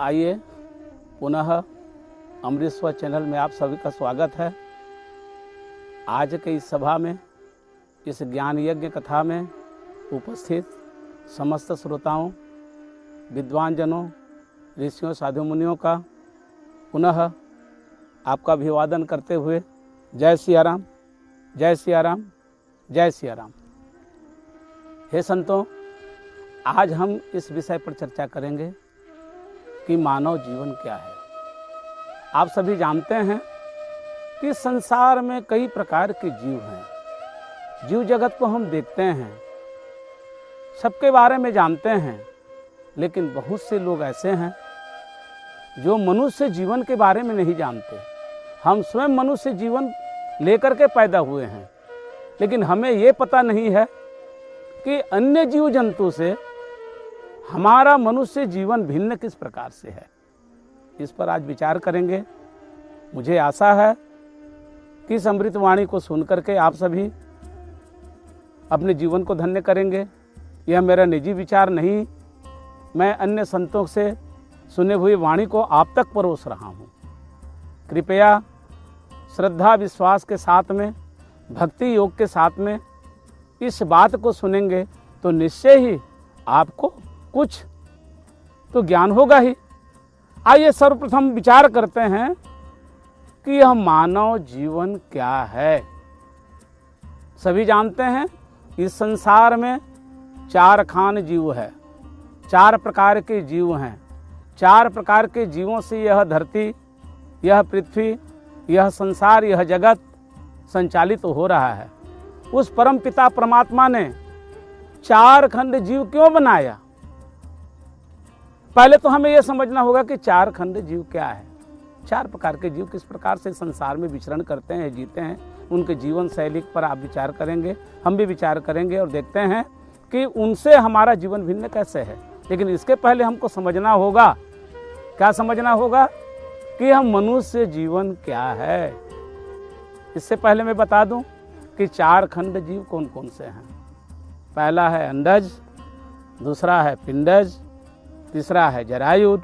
आइए पुनः अमृतस्वर चैनल में आप सभी का स्वागत है। आज के इस सभा में, इस ज्ञान यज्ञ कथा में उपस्थित समस्त श्रोताओं, विद्वान जनों, ऋषियों, साधु मुनियों का पुनः आपका अभिवादन करते हुए जय सिया राम, जय सिया राम, जय सिया राम। हे संतों, आज हम इस विषय पर चर्चा करेंगे कि मानव जीवन क्या है। आप सभी जानते हैं कि संसार में कई प्रकार के जीव हैं। जीव जगत को हम देखते हैं, सबके बारे में जानते हैं, लेकिन बहुत से लोग ऐसे हैं जो मनुष्य जीवन के बारे में नहीं जानते। हम स्वयं मनुष्य जीवन लेकर के पैदा हुए हैं, लेकिन हमें ये पता नहीं है कि अन्य जीव जंतु से हमारा मनुष्य जीवन भिन्न किस प्रकार से है। इस पर आज विचार करेंगे। मुझे आशा है कि इस अमृतवाणी को सुनकर के आप सभी अपने जीवन को धन्य करेंगे। यह मेरा निजी विचार नहीं, मैं अन्य संतों से सुने हुए वाणी को आप तक परोस रहा हूँ। कृपया श्रद्धा विश्वास के साथ में, भक्ति योग के साथ में इस बात को सुनेंगे तो निश्चय ही आपको कुछ तो ज्ञान होगा ही। आइए सर्वप्रथम विचार करते हैं कि यह मानव जीवन क्या है। सभी जानते हैं इस संसार में चार खान जीव है, चार प्रकार के जीव हैं। चार प्रकार के जीवों से यह धरती, यह पृथ्वी, यह संसार, यह जगत संचालित हो रहा है। उस परम पिता परमात्मा ने चार खंड जीव क्यों बनाया? पहले तो हमें यह समझना होगा कि चार खंड जीव क्या है। चार प्रकार के जीव किस प्रकार से संसार में विचरण करते हैं, जीते हैं, उनके जीवन शैली पर आप विचार करेंगे, हम भी विचार करेंगे और देखते हैं कि उनसे हमारा जीवन भिन्न कैसे है। लेकिन इसके पहले हमको समझना होगा, क्या समझना होगा कि हम मनुष्य जीवन क्या है। इससे पहले मैं बता दूं कि चार खंड जीव कौन कौन से हैं। पहला है अंडज, दूसरा है पिंडज, तीसरा है जरायुज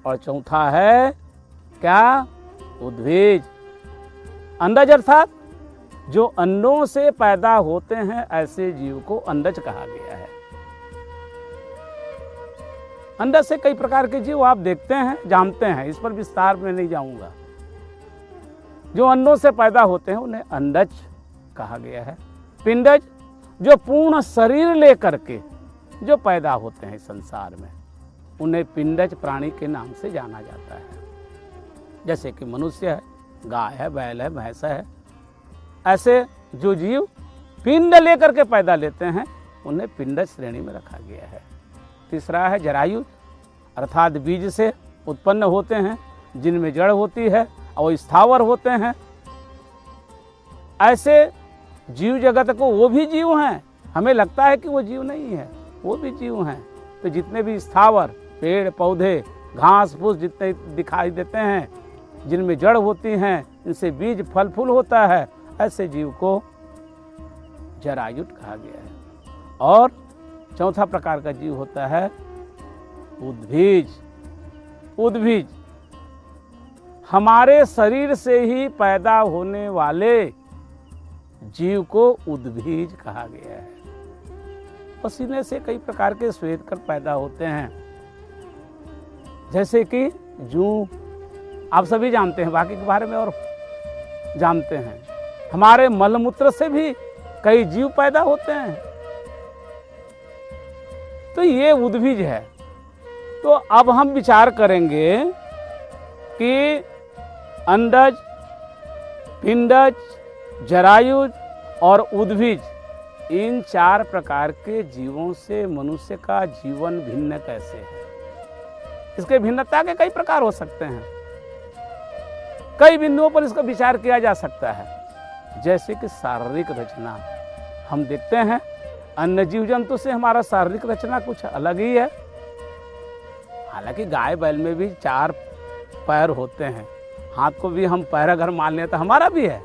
और चौथा है क्या? उद्भिज। अंडज अर्थात जो अंडों से पैदा होते हैं, ऐसे जीव को अंडज कहा गया है। अंडज से कई प्रकार के जीव आप देखते हैं, जानते हैं, इस पर विस्तार में नहीं जाऊंगा। जो अंडों से पैदा होते हैं उन्हें अंडज कहा गया है। पिंडज जो पूर्ण शरीर लेकर के जो पैदा होते हैं संसार में, उन्हें पिंडज प्राणी के नाम से जाना जाता है। जैसे कि मनुष्य है, गाय है, बैल है, भैंस है, ऐसे जो जीव पिंड लेकर के पैदा लेते हैं उन्हें पिंडज श्रेणी में रखा गया है। तीसरा है जरायुज, अर्थात बीज से उत्पन्न होते हैं, जिनमें जड़ होती है और स्थावर होते हैं। ऐसे जीव जगत को वो भी जीव हैं, हमें लगता है कि वो जीव नहीं है, वो भी जीव हैं। तो जितने भी स्थावर, पेड़ पौधे, घास फूस जितने दिखाई देते हैं, जिनमें जड़ होती हैं, इनसे बीज फल फूल होता है, ऐसे जीव को जरायुज कहा गया है। और चौथा प्रकार का जीव होता है उद्भिज। उद्भिज हमारे शरीर से ही पैदा होने वाले जीव को उद्भिज कहा गया है। पसीने से कई प्रकार के श्वेत कण पैदा होते हैं, जैसे कि जूं, आप सभी जानते हैं, बाकी के बारे में और जानते हैं। हमारे मलमूत्र से भी कई जीव पैदा होते हैं, तो ये उद्भिज है। तो अब हम विचार करेंगे कि अंडज, पिंडज, जरायुज और उद्भिज, इन चार प्रकार के जीवों से मनुष्य का जीवन भिन्न कैसे है। इसके भिन्नता के कई प्रकार हो सकते हैं, कई बिंदुओं पर इसका विचार किया जा सकता है। जैसे कि शारीरिक रचना, हम देखते हैं अन्य जीव जंतु से हमारा शारीरिक रचना कुछ अलग ही है। हालांकि गाय बैल में भी चार पैर होते हैं, हाथ को भी हम पैर अगर मान लें तो हमारा भी है,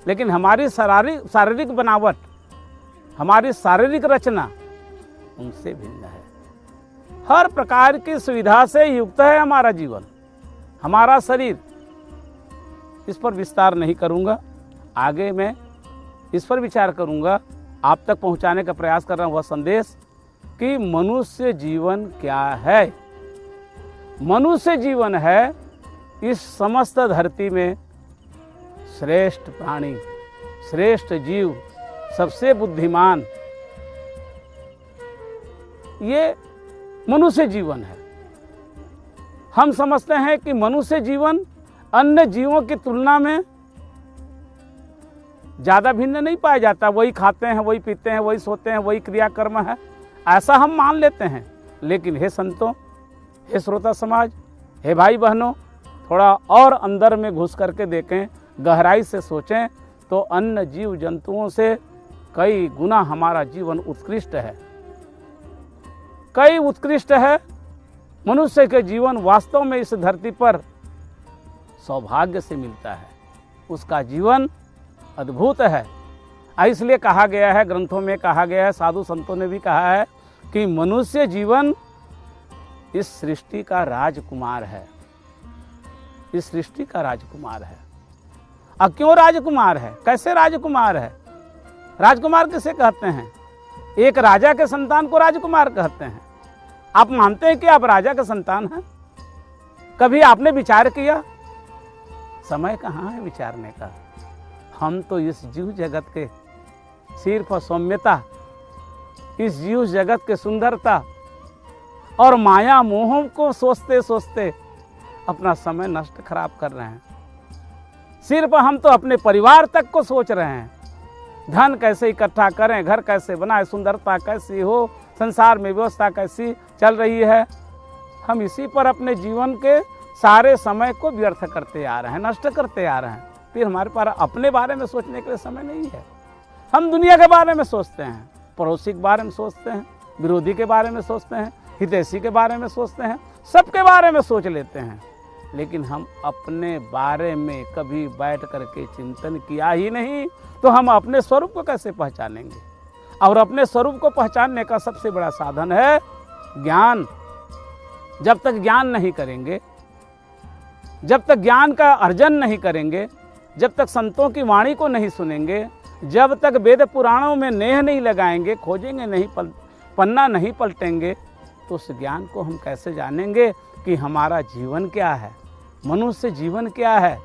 लेकिन हमारी शारीरिक बनावट, हमारी शारीरिक रचना उनसे भिन्न है। हर प्रकार की सुविधा से युक्त है हमारा जीवन, हमारा शरीर। इस पर विस्तार नहीं करूंगा, आगे मैं इस पर विचार करूंगा। आप तक पहुंचाने का प्रयास कर रहा हूं वह संदेश कि मनुष्य जीवन क्या है। मनुष्य जीवन है इस समस्त धरती में श्रेष्ठ प्राणी, श्रेष्ठ जीव, सबसे बुद्धिमान, ये मनुष्य जीवन है। हम समझते हैं कि मनुष्य जीवन अन्य जीवों की तुलना में ज्यादा भिन्न नहीं पाया जाता। वही खाते हैं, वही पीते हैं, वही सोते हैं, वही क्रियाकर्म है, ऐसा हम मान लेते हैं। लेकिन हे संतों, हे श्रोता समाज, हे भाई बहनों, थोड़ा और अंदर में घुस करके देखें, गहराई से सोचें तो अन्य जीव जंतुओं से कई गुना हमारा जीवन उत्कृष्ट है, कई उत्कृष्ट है। मनुष्य के जीवन वास्तव में इस धरती पर सौभाग्य से मिलता है, उसका जीवन अद्भुत है। इसलिए कहा गया है, ग्रंथों में कहा गया है, साधु संतों ने भी कहा है कि मनुष्य जीवन इस सृष्टि का राजकुमार है, इस सृष्टि का राजकुमार है। अब क्यों राजकुमार है, कैसे राजकुमार है? राजकुमार किसे कहते हैं? एक राजा के संतान को राजकुमार कहते हैं। आप मानते हैं कि आप राजा के संतान हैं? कभी आपने विचार किया? समय कहाँ है विचारने का? हम तो इस जीव जगत के सिर्फ सौम्यता, इस जीव जगत के सुंदरता और माया मोह को सोचते सोचते अपना समय नष्ट खराब कर रहे हैं। सिर्फ हम तो अपने परिवार तक को सोच रहे हैं, धन कैसे इकट्ठा करें, घर कैसे बनाए, सुंदरता कैसी हो, संसार में व्यवस्था कैसी चल रही है। हम इसी पर अपने जीवन के सारे समय को व्यर्थ करते आ रहे हैं, नष्ट करते आ रहे हैं। फिर हमारे पास अपने बारे में सोचने के लिए समय नहीं है। हम दुनिया के बारे में सोचते हैं, पड़ोसी के बारे में सोचते हैं, विरोधी के बारे में सोचते हैं, हितैषी के बारे में सोचते हैं, सबके बारे में सोच लेते हैं। लेकिन हम अपने बारे में कभी बैठ करके चिंतन किया ही नहीं, तो हम अपने स्वरूप को कैसे पहचानेंगे? और अपने स्वरूप को पहचानने का सबसे बड़ा साधन है ज्ञान। जब तक ज्ञान नहीं करेंगे, जब तक ज्ञान का अर्जन नहीं करेंगे, जब तक संतों की वाणी को नहीं सुनेंगे, जब तक वेद पुराणों में नेह नहीं लगाएंगे, खोजेंगे नहीं, पन्ना नहीं पलटेंगे, तो उस ज्ञान को हम कैसे जानेंगे कि हमारा जीवन क्या है, मनुष्य जीवन क्या है?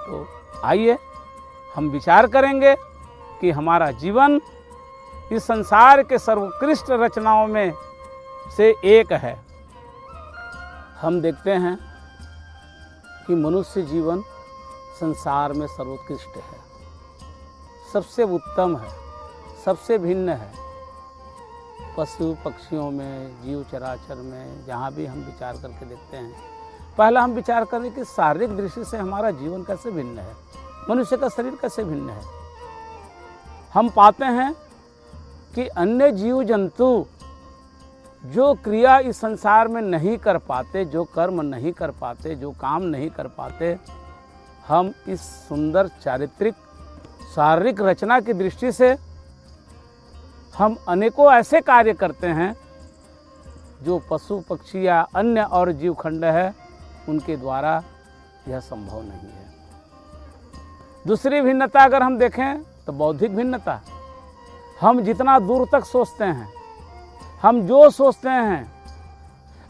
तो आइए हम विचार करेंगे कि हमारा जीवन इस संसार के सर्वोत्कृष्ट रचनाओं में से एक है। हम देखते हैं कि मनुष्य जीवन संसार में सर्वोत्कृष्ट है, सबसे उत्तम है, सबसे भिन्न है। पशु पक्षियों में, जीव चराचर में, जहाँ भी हम विचार करके देखते हैं, पहला हम विचार करें कि शारीरिक दृष्टि से हमारा जीवन कैसे भिन्न है, मनुष्य का शरीर कैसे भिन्न है। हम पाते हैं कि अन्य जीव जंतु जो क्रिया इस संसार में नहीं कर पाते, जो कर्म नहीं कर पाते, जो काम नहीं कर पाते, हम इस सुंदर चारित्रिक शारीरिक रचना की दृष्टि से हम अनेकों ऐसे कार्य करते हैं जो पशु पक्षी या अन्य और जीवखंड है उनके द्वारा यह संभव नहीं है। दूसरी भिन्नता अगर हम देखें तो बौद्धिक भिन्नता। हम जितना दूर तक सोचते हैं, हम जो सोचते हैं,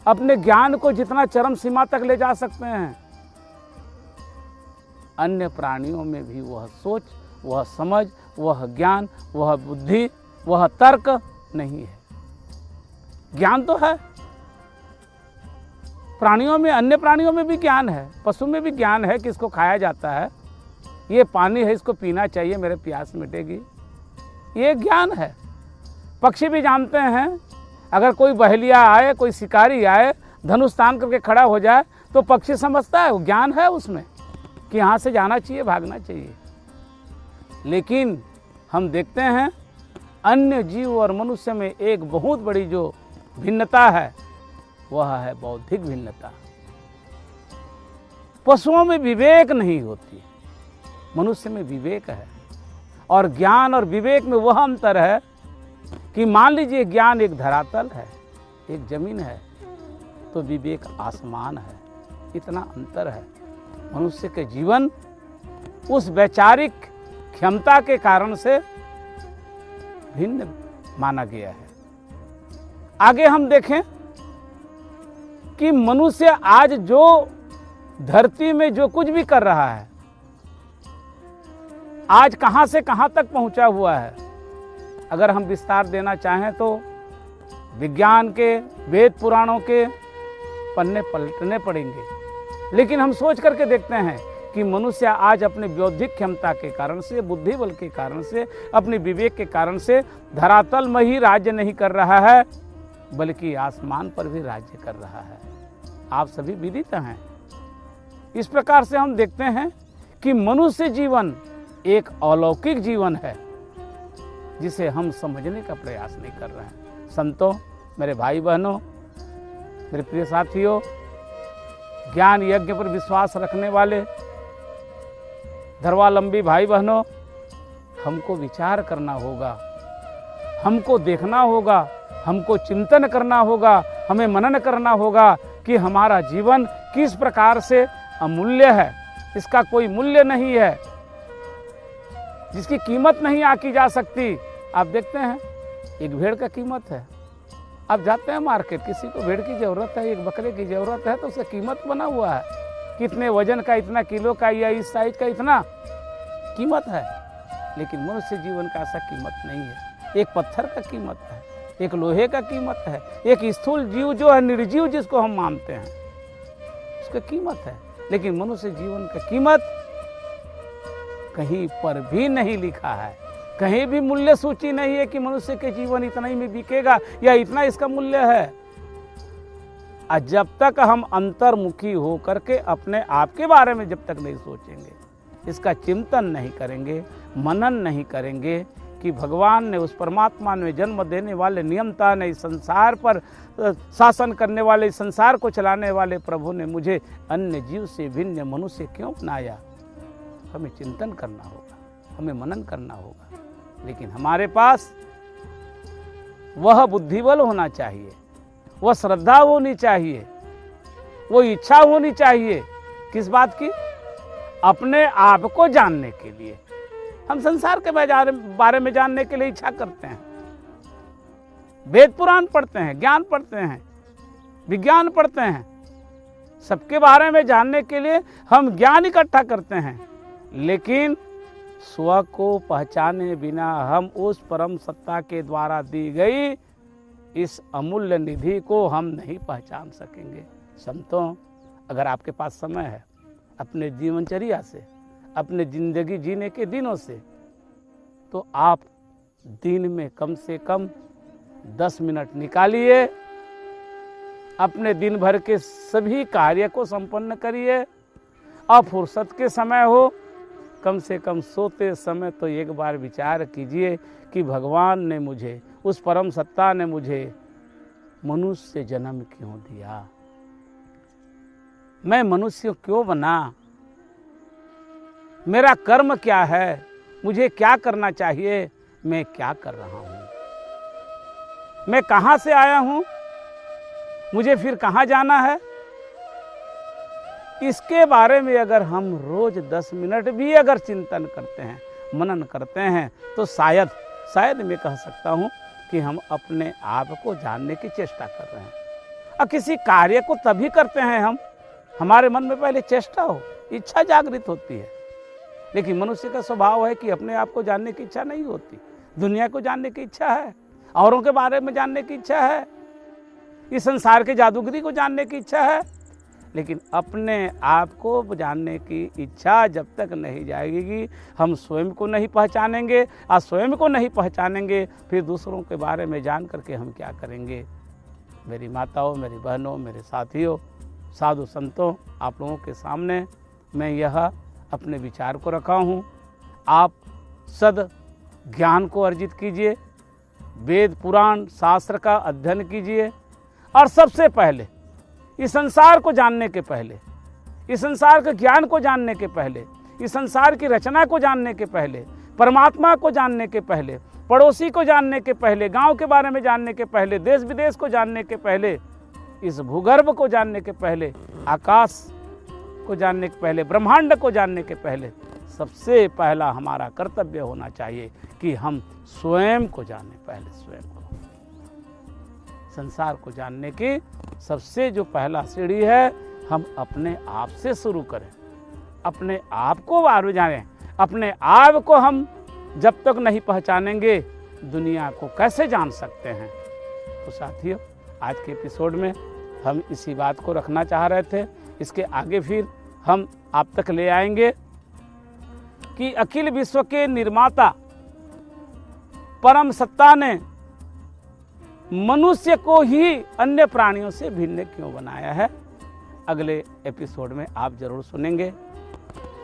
अपने ज्ञान को जितना चरम सीमा तक ले जा सकते हैं, अन्य प्राणियों में भी वह सोच, वह समझ, वह ज्ञान, वह बुद्धि, वह तर्क नहीं है। ज्ञान तो है प्राणियों में, अन्य प्राणियों में भी ज्ञान है, पशु में भी ज्ञान है कि इसको खाया जाता है, ये पानी है इसको पीना चाहिए, मेरे प्यास मिटेगी, ये ज्ञान है। पक्षी भी जानते हैं, अगर कोई बहेलिया आए, कोई शिकारी आए, धनुष तान करके खड़ा हो जाए तो पक्षी समझता है, वो ज्ञान है उसमें कि यहाँ से जाना चाहिए, भागना चाहिए। लेकिन हम देखते हैं अन्य जीव और मनुष्य में एक बहुत बड़ी जो भिन्नता है वह है बौद्धिक भिन्नता। पशुओं में विवेक नहीं होती, मनुष्य में विवेक है। और ज्ञान और विवेक में वह अंतर है कि मान लीजिए ज्ञान एक धरातल है, एक जमीन है तो विवेक आसमान है। इतना अंतर है। मनुष्य के जीवन उस वैचारिक क्षमता के कारण से भिन्न माना गया है। आगे हम देखें कि मनुष्य आज जो धरती में जो कुछ भी कर रहा है, आज कहां से कहां तक पहुंचा हुआ है, अगर हम विस्तार देना चाहें तो विज्ञान के, वेद पुराणों के पन्ने पलटने पड़ेंगे। लेकिन हम सोच करके देखते हैं कि मनुष्य आज अपने बौद्धिक क्षमता के कारण से, बुद्धि बल के कारण से, अपने विवेक के कारण से धरातल में ही राज्य नहीं कर रहा है, बल्कि आसमान पर भी राज्य कर रहा है। आप सभी विदित हैं। इस प्रकार से हम देखते हैं कि मनुष्य जीवन एक अलौकिक जीवन है जिसे हम समझने का प्रयास नहीं कर रहे हैं। संतों, मेरे भाई बहनों, मेरे प्रिय साथियों, ज्ञान यज्ञ पर विश्वास रखने वाले धर्मावलंबी भाई बहनों, हमको विचार करना होगा, हमको देखना होगा, हमको चिंतन करना होगा, हमें मनन करना होगा कि हमारा जीवन किस प्रकार से अमूल्य है। इसका कोई मूल्य नहीं है, जिसकी कीमत नहीं आकी जा सकती। आप देखते हैं एक भेड़ का कीमत है। आप जाते हैं मार्केट, किसी को भेड़ की ज़रूरत है, एक बकरे की ज़रूरत है, तो उसका कीमत बना हुआ है, कितने वजन का, इतना किलो का, या इस साइज का, इतना कीमत है। लेकिन मनुष्य जीवन का ऐसा कीमत नहीं है। एक पत्थर का कीमत है, एक लोहे का कीमत है, एक स्थूल जीव जो है, निर्जीव जिसको हम मानते हैं, उसका कीमत है। लेकिन मनुष्य जीवन का कीमत कहीं पर भी नहीं लिखा है, कहीं भी मूल्य सूची नहीं है कि मनुष्य के जीवन इतना ही में बिकेगा या इतना इसका मूल्य है। और जब तक हम अंतर्मुखी हो करके अपने आप के बारे में जब तक नहीं सोचेंगे, इसका चिंतन नहीं करेंगे, मनन नहीं करेंगे कि भगवान ने, उस परमात्मा ने, जन्म देने वाले नियमता ने, इस संसार पर शासन करने वाले, इस संसार को चलाने वाले प्रभु ने मुझे अन्य जीव से भिन्न मनुष्य क्यों बनाया, हमें चिंतन करना होगा, हमें मनन करना होगा। लेकिन हमारे पास वह बुद्धिबल होना चाहिए, वह श्रद्धा होनी चाहिए, वो इच्छा होनी चाहिए। किस बात की? अपने आप को जानने के लिए। हम संसार के बारे में जानने के लिए इच्छा करते हैं, वेद पुराण पढ़ते हैं, ज्ञान पढ़ते हैं, विज्ञान पढ़ते हैं, सबके बारे में जानने के लिए हम ज्ञान इकट्ठा करते हैं। लेकिन स्व को पहचाने बिना हम उस परम सत्ता के द्वारा दी गई इस अमूल्य निधि को हम नहीं पहचान सकेंगे। संतों, अगर आपके पास समय है, अपने जीवनचर्या से, अपने जिंदगी जीने के दिनों से, तो आप दिन में कम से कम 10 मिनट निकालिए, अपने दिन भर के सभी कार्य को संपन्न करिए, और फुर्सत के समय हो, कम से कम सोते समय तो एक बार विचार कीजिए कि भगवान ने मुझे, उस परम सत्ता ने मुझे मनुष्य जन्म क्यों दिया, मैं मनुष्य क्यों बना, मेरा कर्म क्या है, मुझे क्या करना चाहिए, मैं क्या कर रहा हूँ, मैं कहाँ से आया हूँ, मुझे फिर कहाँ जाना है। इसके बारे में अगर हम रोज 10 मिनट भी अगर चिंतन करते हैं, मनन करते हैं, तो शायद मैं कह सकता हूँ कि हम अपने आप को जानने की चेष्टा कर रहे हैं। और किसी कार्य को तभी करते हैं हम, हमारे मन में पहले चेष्टा हो, इच्छा जागृत होती है। लेकिन मनुष्य का स्वभाव है कि अपने आप को जानने की इच्छा नहीं होती, दुनिया को जानने की इच्छा है, औरों के बारे में जानने की इच्छा है, इस संसार के जादूगरी को जानने की इच्छा है। लेकिन अपने आप को जानने की इच्छा जब तक नहीं जाएगी, हम स्वयं को नहीं पहचानेंगे, और स्वयं को नहीं पहचानेंगे फिर दूसरों के बारे में जान करके हम क्या करेंगे। मेरी माताओं, मेरी बहनों, मेरे साथियों, साधु संतों, आप लोगों के सामने मैं यह अपने विचार को रखा हूँ। आप सद ज्ञान को अर्जित कीजिए, वेद पुराण शास्त्र का अध्ययन कीजिए, और सबसे पहले इस संसार को जानने के पहले, इस संसार के ज्ञान को जानने के पहले, इस संसार की रचना को जानने के पहले, परमात्मा को जानने के पहले पड़ोसी को जानने के पहले, गांव के बारे में जानने के पहले, देश विदेश को जानने के पहले, इस भूगर्भ को जानने के पहले, आकाश को जानने के पहले, ब्रह्मांड को जानने के पहले सबसे पहला हमारा कर्तव्य होना चाहिए कि हम स्वयं को जानें। पहले स्वयं को, संसार को जानने की सबसे जो पहला सीढ़ी है, हम अपने आप से शुरू करें, अपने आप को बाहर जानें। अपने आप को हम जब तक नहीं पहचानेंगे, दुनिया को कैसे जान सकते हैं। तो साथियों, आज के एपिसोड में हम इसी बात को रखना चाह रहे थे। इसके आगे फिर हम आप तक ले आएंगे कि अखिल विश्व के निर्माता परम सत्ता ने मनुष्य को ही अन्य प्राणियों से भिन्न क्यों बनाया है। अगले एपिसोड में आप जरूर सुनेंगे।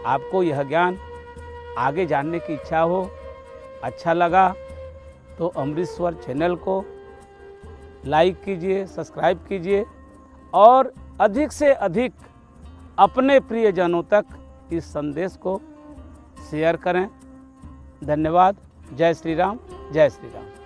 आपको यह ज्ञान आगे जानने की इच्छा हो, अच्छा लगा तो अमृतस्वर चैनल को लाइक कीजिए, सब्सक्राइब कीजिए और अधिक से अधिक अपने प्रियजनों तक इस संदेश को शेयर करें। धन्यवाद। जय श्री राम, जय श्री राम।